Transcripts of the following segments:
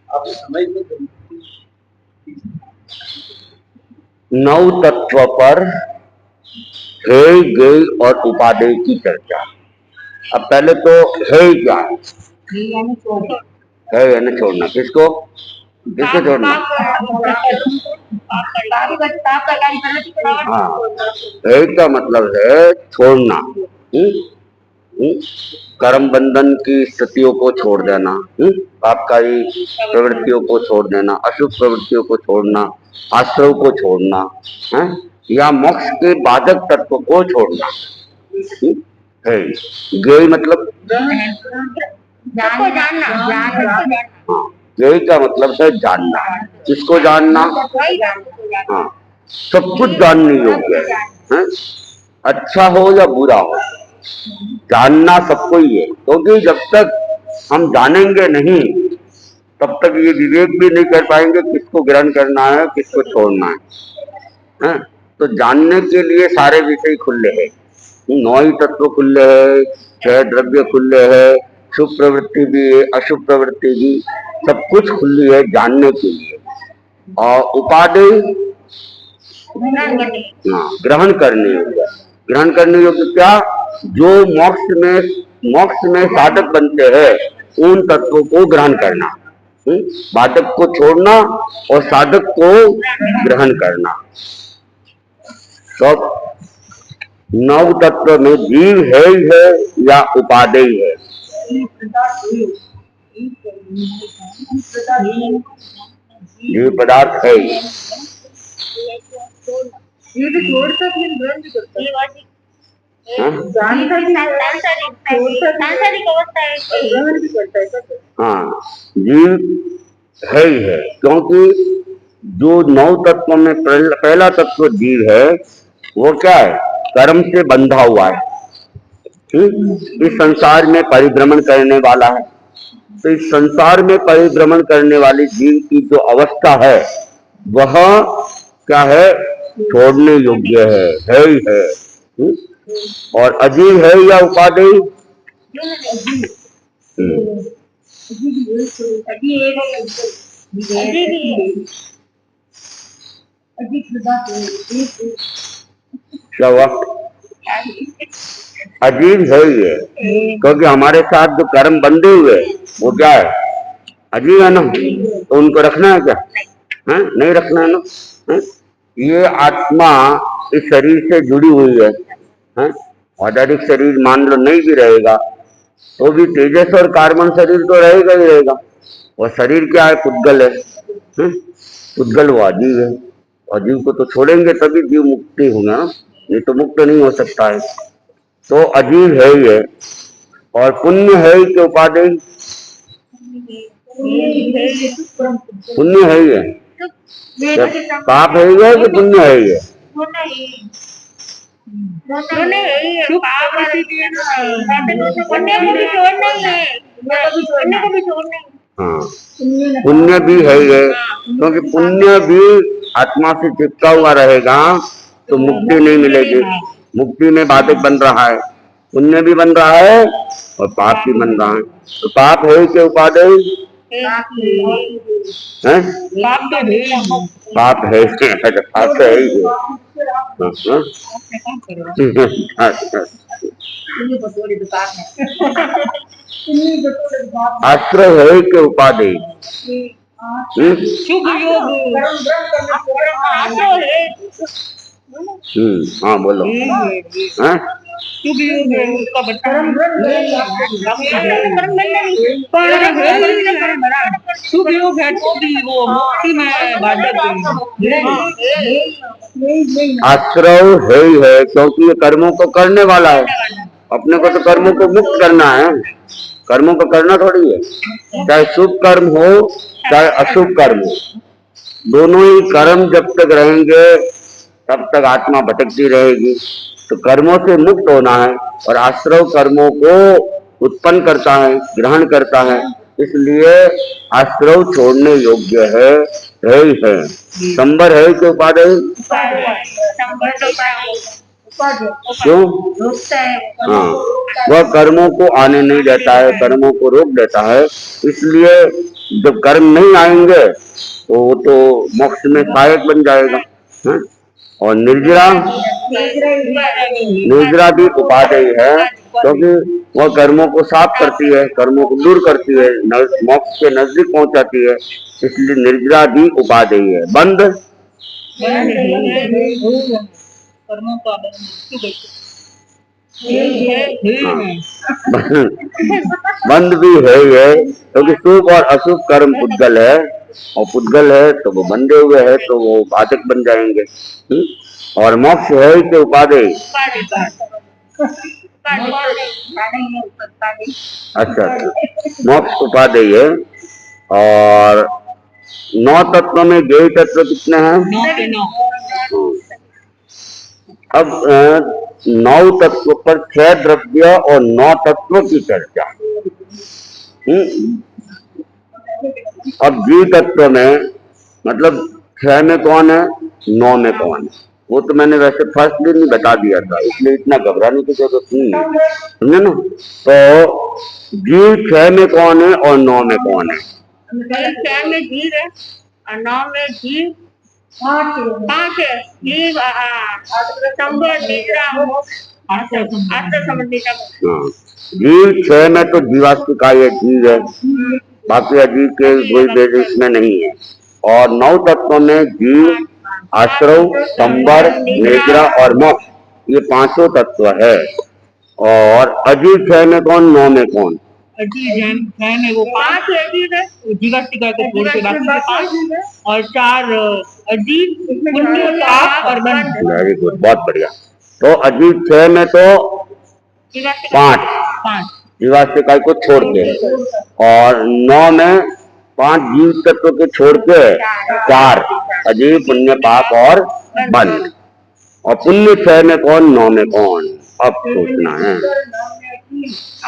आप समझ में नौ तत्व पर है गई और उपादेय की चर्चा। अब पहले तो है क्या है यानी छोड़ना। किसको किसको छोड़ना? हाँ, है का मतलब है छोड़ना। कर्म बंधन की स्थितियों को छोड़ देना, पापकारी प्रवृत्तियों को छोड़ देना, अशुभ प्रवृत्तियों को छोड़ना, आश्रव को छोड़ना है, या मोक्ष के बाधक तत्व को छोड़ना है। ज्ञेय मतलब हाँ, ज्ञेय का मतलब है जानना। किसको जानना? हाँ, सब कुछ जानने योग्य है, अच्छा हो या बुरा हो, जानना सबको ही है। क्योंकि जब तक हम जानेंगे नहीं तब तक ये विवेक भी नहीं कर पाएंगे किसको ग्रहण करना है, किसको छोड़ना है। तो जानने के लिए सारे विषय खुले हैं, नौ ही तत्व खुले है, छह द्रव्य खुले है, शुभ प्रवृत्ति भी है, अशुभ प्रवृत्ति भी, सब कुछ खुली है जानने के लिए। और उपादेय ग्रहण करने योग्य। ग्रहण करने योग्य क्या? जो मोक्ष में साधक बनते हैं उन तत्वों को ग्रहण करना, बाधक को छोड़ना और साधक को ग्रहण करना। तो नौ तत्व में जीव है ही है या उपादेय है? जीव पदार्थ है ही। हाँ, जीव है ही है, क्योंकि जो नौ तत्व में पहला तत्व जीव है वो क्या है? कर्म से बंधा हुआ है, इस संसार में परिभ्रमण करने वाला है। तो इस संसार में परिभ्रमण करने वाली जीव की जो अवस्था है वह क्या है? छोड़ने योग्य है ही है। और अजीव है या उपादेय? क्या हुआ? अजीब है ही है, क्योंकि हमारे साथ जो कर्म बंधे हुए वो क्या है? अजीब है ना। तो उनको रखना है क्या? है? नहीं रखना है ना। है? ये आत्मा इस शरीर से जुड़ी हुई है? औदारिक शरीर मान लो नहीं भी रहेगा तो भी तेजस और कार्बन शरीर तो रहेगा ही रहेगा। और शरीर क्या है? पुद्गल है, पुद्गल वो अजीव है। अजीव को तो छोड़ेंगे तभी जीव मुक्ति होगा, नहीं तो मुक्त नहीं हो सकता है। तो अजीव है ही है। और पुण्य है ही के उपादेय? पुण्य है ही है। पाप है ही है कि पुण्य है ही है? हाँ, पुण्य भी है ही है, क्योंकि पुण्य भी आत्मा से चिपका हुआ रहेगा तो मुक्ति नहीं मिलेगी। मुक्ति में बाधक बन रहा है, पुण्य भी बन रहा है और पाप भी बन रहा है। तो पाप है के उपादेय? पाप है, पाप है ही। आश्रय है के उपादेय? हाँ बोलो। आश्रय है ही है, क्योंकि ये कर्मों को करने वाला है। अपने को तो कर्मों को मुक्त करना है, कर्मों को करना थोड़ी है। चाहे शुभ कर्म हो चाहे अशुभ कर्म हो, दोनों ही कर्म जब तक रहेंगे तब तक आत्मा भटकती रहेगी। तो कर्मों से मुक्त होना है और आश्रव कर्मों को उत्पन्न करता है, ग्रहण करता है, इसलिए आश्रव छोड़ने योग्य है ही है। संबर है कि उपादेय? क्यों? हाँ, वह कर्मों को आने नहीं देता है, कर्मों को रोक देता है। इसलिए जब कर्म नहीं आएंगे तो वो तो मोक्ष में सहायक बन जाएगा। हाँ? और निर्जरा, निर्जरा भी उपादेय है, क्योंकि वह कर्मों को साफ करती है, कर्मों को दूर करती है, मोक्ष के नजदीक पहुंचाती है, इसलिए निर्जरा भी उपादेय है। बंद, कर्मों का बंद भी है ये, क्योंकि शुभ और अशुभ कर्म पुद्गल है, और पुद्गल है तो वो बंधे हुए है, तो वो बाधक बन जाएंगे। और मोक्ष है कि उपादेय? अच्छा, मोक्ष उपादेय है। और 9 तत्व में ज्ञेय तत्व कितने हैं? अब 9 तत्व पर 6 द्रव्य और 9 तत्व की चर्चा। अब जी तत्व में मतलब 6 में कौन है, 9 में कौन है, वो तो मैंने वैसे फर्स्ट दिन ही बता दिया था, इसलिए इतना घबराने की जरूरत नहीं है, समझे ना। तो जी 6 में कौन है और 9 में कौन है? 6 में जीव है और 9 में जीव 5 है। जीव संबर जीव 6 में तो जीवास्तिका ये जीव है, बाकी अजीव के कोई भेद इसमें नहीं है। और 9 तत्वों में जीव, आश्रव, संबर, निद्रा और मोक्ष, ये 5 तत्व है। और अजीव 6 में कौन, 9 में कौन? अजीव 6 में वो 5 अजीव है, जीवास्तिका को छोड़ के बाकी के 5, और 4 अजीव, पुण्य, पाप और बंध। वेरी गुड, बहुत बढ़िया। तो अजीव 6 में तो 5 जीवास्तिका को छोड़ के, और 9 में 5 जीव तत्व के छोड़ के 4 अजीव, पुण्य, पाप और बंध। और पुण्य 6 में कौन, 9 में कौन? अब सोचना है।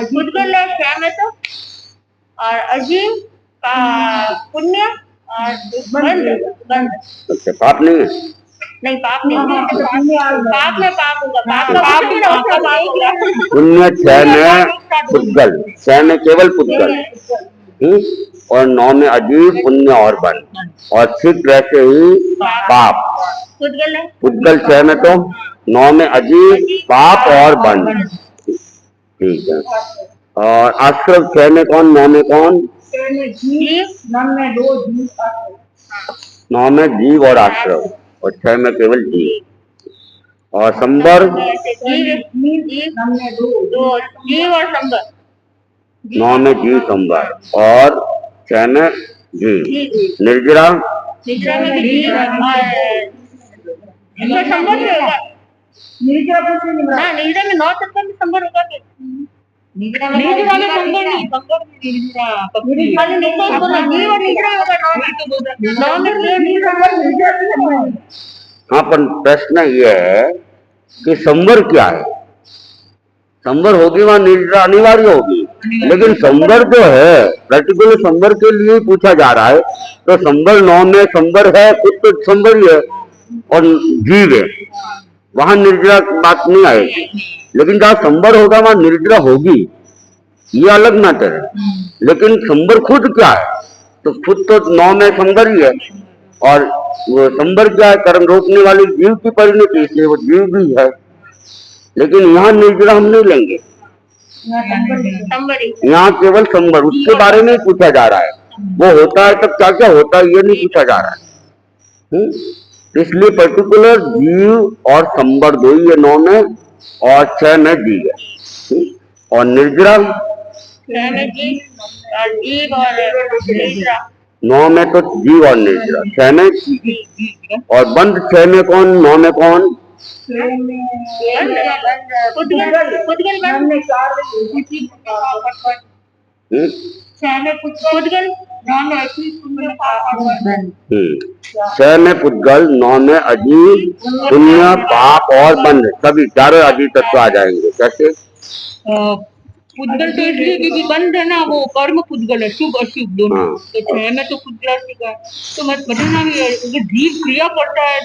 पुद्गल है 6 में तो, और अजीव का पुण्य और बंध। अच्छा, पाप नहीं है? नहीं, पाप नहीं है, पाप में पाप होगा, पुण्य 6 में पुद्गल, 6 में केवल पुद्गल, और 9 में अजीव, पुण्य और बंध, और ठीक वैसे ही पाप। पुद्गल 6 में तो, 9 में अजीव, पाप और बंध, ठीक है। और आश्रव 6 में कौन, 9 में कौन? 9 में जीव और आश्रव, और 6 में केवल जीव। और संबर 9 में जीव संबर, और 6 में जीव। निर्जरा निर्जरा में 9 तत्व में संबर होगा। निर्जरा में संबर नहीं, संबर में निर्जरा। हाँ, पर प्रश्न ये है कि संबर क्या है? संबर होगी वहां निर्जरा अनिवार्य होगी, लेकिन संबर जो है पर्टिकुलर संबर के लिए पूछा जा रहा है, तो संबर 9 में संबर है, खुद तो संबर ही है और जीव है, वहां निर्जरा बात नहीं आएगी। लेकिन जहाँ संबर होगा वहां निर्जरा होगी, ये अलग मैटर है। लेकिन संबर खुद क्या है? तो खुद तो 9 में संबर ही है, और वो संबर क्या है? कर्म रोकने वाली जीव की परिणति, इसलिए वो जीव भी है। लेकिन यहाँ निर्जरा हम नहीं लेंगे, यहाँ केवल संबर, उसके बारे में पूछा जा रहा है। वो होता है तब क्या क्या होता है ये नहीं पूछा जा रहा है। इसलिए पर्टिकुलर जीव और संबर 2 ही है 9 में, और 6 में जीव है। और निर्जरा 9 में तो जीव और निर्जरा, 6 में, और बंद 6 में कौन, 9 में कौन? छह में पुद्गल, 9 में अजीव, पुण्य, पाप और बंध, सभी चारों अजीव तत्व आ जाएंगे। कैसे? पुद्गल तो इसलिए क्योंकि बंध है ना, वो कर्म पुद्गल है, शुभ अशुभ दोनों। तो 6 में तो पुद्गल है, तो मतलब जीव क्रिया करता है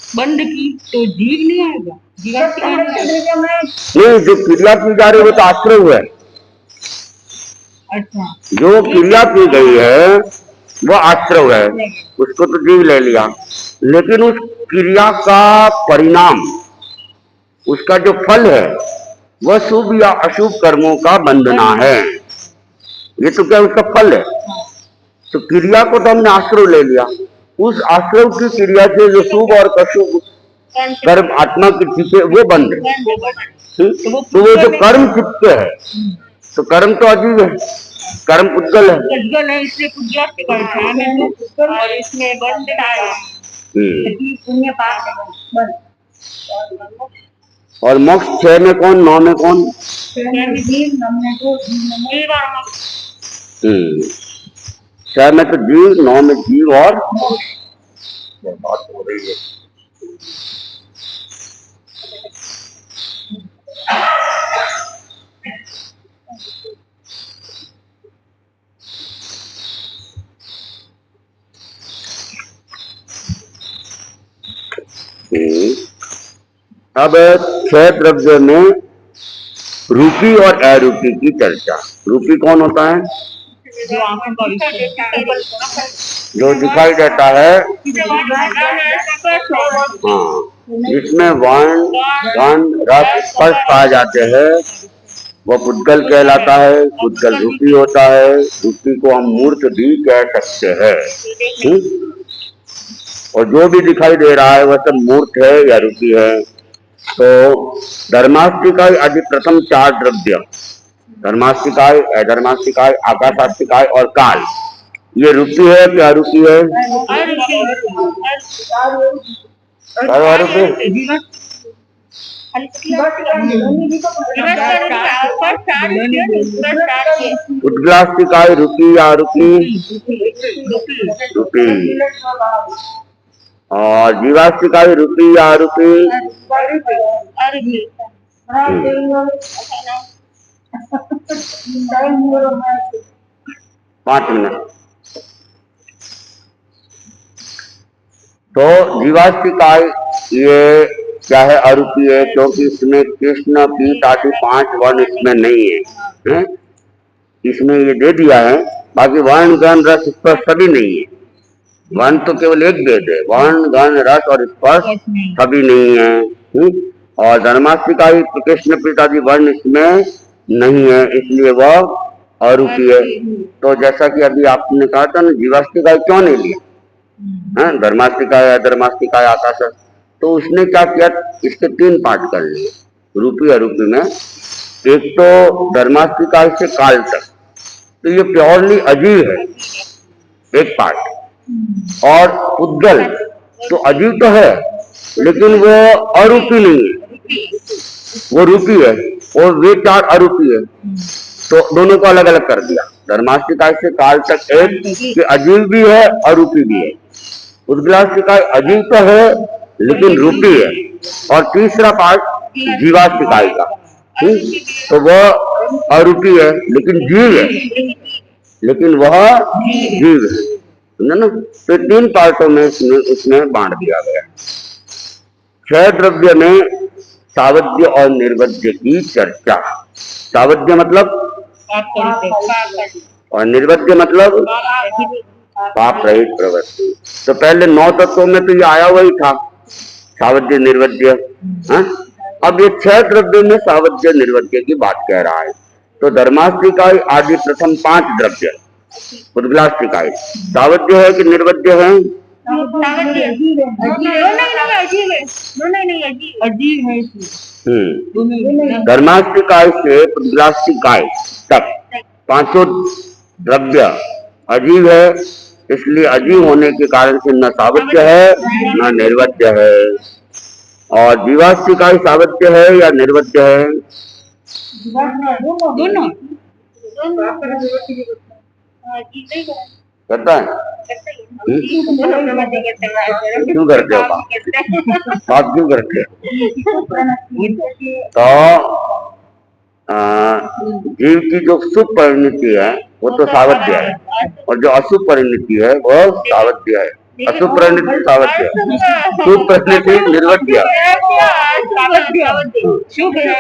बंद की तो जीव नहीं आएगा, जीवाष्टिका नहीं आएगा। नहीं, जो क्रिया की जा रही है वो तो आश्रय है। अच्छा, जो क्रिया की गई है वो आश्रय है, उसको तो जीव ले लिया, लेकिन उस क्रिया का परिणाम, उसका जो फल है वह शुभ या अशुभ कर्मों का बंधना है। ये तो क्या उसका फल है। तो क्रिया को तो हमने आश्रय ले लिया, उस आश्रय की क्रिया से जो शुभ और अशुभ कर्म आत्मा की चित्ते वो बंध है। तो वो जो कर्म चित्ते है, तो कर्म तो अजीब है, कर्म पुद्गल है। पुद्गल है, इसलिए पुद्गल है और इसमें बंधना है। पुण्य पाप और मोक्ष 6 में कौन, 9 में कौन? 6 में तो जीव, 9 में जीव और बात हो रही है। अब 6 द्रव्य में रूपी और अरूपी की चर्चा। रूपी कौन होता है? जो दिखाई देता है, हाँ, जिसमें वर्ण, गंध, रस, स्पर्श पाए जाते हैं, वह पुद्गल कहलाता है। पुद्गल रूपी होता है। रूपी को हम मूर्त भी कह सकते हैं। और जो भी दिखाई दे रहा है वह सब मूर्त है या रूपी है। तो धर्मास्तिकाय आदि प्रथम 4 द्रव्य, धर्मास्तिकाय, अधर्मास्तिकाय, आकाशास्तिकाय और काल, ये रूपी है कि अरूपी है? उद्गलास्तिकाय रूपी या अरूपी? रूपी। और जीवास्तिकाय रूपी या अरूपी? 5 मिनट। तो जीवास्तिकाय ये क्या है? अरूपी है, क्योंकि इसमें कृष्ण, पीत आदि 5 वर्ण इसमें नहीं है, इसमें ये दे दिया है। बाकी वर्ण, गण, रस, स्पर्श सभी नहीं है। वर्ण तो केवल एक वेद है, वर्ण, गण, रस और स्पर्श सभी नहीं है। और धर्मास्तिकाय कृष्ण, पीत आदि वर्ण इसमें नहीं है, इसलिए वह अरूपी है। तो जैसा कि अभी आपने कहा था ना, जीवास्तिकाय क्यों नहीं लिया? धर्मास्तिकाय, अधर्मास्तिकाय, आकाश, तो उसने क्या किया, इसके 3 पार्ट कर लिए रूपी अरूपी में। एक तो धर्मास्तिकाय से काल तक, तो ये प्योरली अजीव है, एक पार्ट। और पुद्गल तो अजीव तो है, लेकिन वो अरूपी नहीं है, वो रूपी है, और वे 4 अरूपी है। तो दोनों को अलग अलग कर दिया। धर्मास्तिकाय से काल तक एक कि अजीव भी है, अरूपी भी है। उद्गलास्तिकाय अजीव तो है लेकिन रूपी है। और तीसरा पार्ट जीवास्तिकाय का, तो वह अरूपी है लेकिन जीव है, लेकिन वह जीव है, समझे ना। तो 3 पार्टों में उसमें बांट दिया गया। 6 द्रव्य में सावध्य और निर्वध्य की चर्चा। सावध्य मतलब और निर्वध्य मतलब पाप रहित प्रवृत्ति। तो पहले 9 तत्वों में तो ये आया हुआ था, सावध्य निर्वध्य। अब ये 6 द्रव्य में सावध्य निर्वध्य की बात कह रहा है। तो धर्मास्तिकाय आदि प्रथम 5 द्रव्य, उद्गलास्तिकाय सावध्य है कि निर्वध्य है? धर्मास्तिकाय से उद्गलास्तिकाय तक 5 द्रव्य अजीव है, इसलिए अजीव होने के कारण से न सावध्य है न निर्वध्य है। और जीवास्तिकाय सावध्य है या निर्वध्य है? दोनों करता है। क्यों करते हो बात क्यों करते हो? तो जीव की जो शुभ परिणति है वो तो सावध्य है, और जो अशुभ परिणति है वो सावध्य है। असुप्रणीति सावध्य, सुप्रणीति निर्वध्य,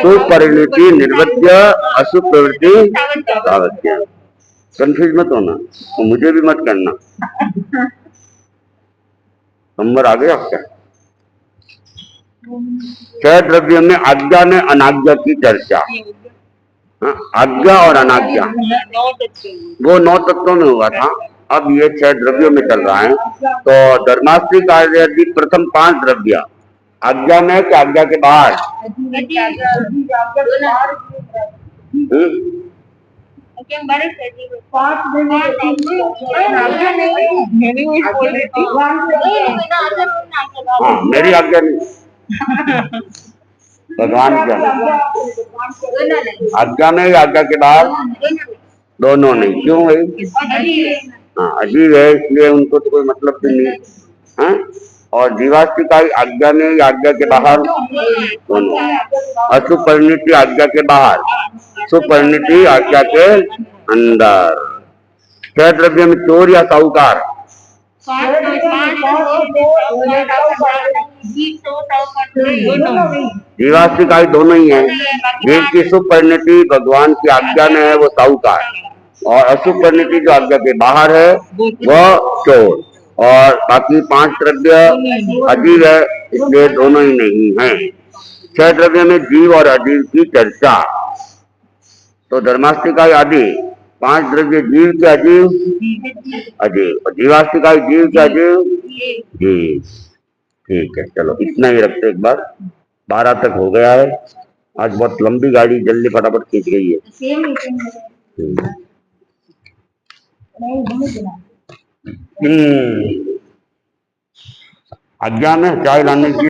सुपरिणति निर्वध्य, असुप्रवृत्ति सावध्य। कंफ्यूज मत होना, तो मुझे भी मत करना। नंबर आ गया आपका। छह द्रव्य में आज्ञा में अनाज्ञा की चर्चा। हाँ, आज्ञा और अनाज्ञा वो 9 तत्वों में हुआ था, अब ये 6 द्रव्यों में चल रहा है। तो धर्मास्त्री कार्य यदि प्रथम 5 द्रव्य आज्ञा में कि आज्ञा के बाहर? हाँ, मेरी आज्ञा नहीं, भगवान की आज्ञा में या आज्ञा के बाहर? दोनों नहीं। क्यों भाई? हाँ, अजीब है, इसलिए उनको तो कोई मतलब भी नहीं। हाँ? और जीवास्तिकाई आज्ञा में या आज्ञा के बाहर? दोनों। असुपरिणति आज्ञा के बाहर, सुपरिणति आज्ञा के अंदर। 6 द्रव्य में चोर या साहूकार? जीवास्तिकाई दोनों ही है। जीव की सुपरिणति भगवान की आज्ञा में है, वो साहूकार, और असुपरिणति जो आज्ञा के बाहर है वो चोर। और बाकी 5 द्रव्य अजीव है, इसलिए दोनों ही नहीं है। 6 द्रव्य में जीव और अजीव की चर्चा। तो धर्मास्तिकाई आदि 5 द्रव्य जीव के अजीव, अजीव, और जीवास्तिकाई जीव के अजीव, जीव। ठीक है, चलो इतना ही रखते एक बार। 12 तक हो गया है। आज बहुत लंबी गाड़ी जल्दी फटाफट खींच गई है। आज्ञा में चाय लाने की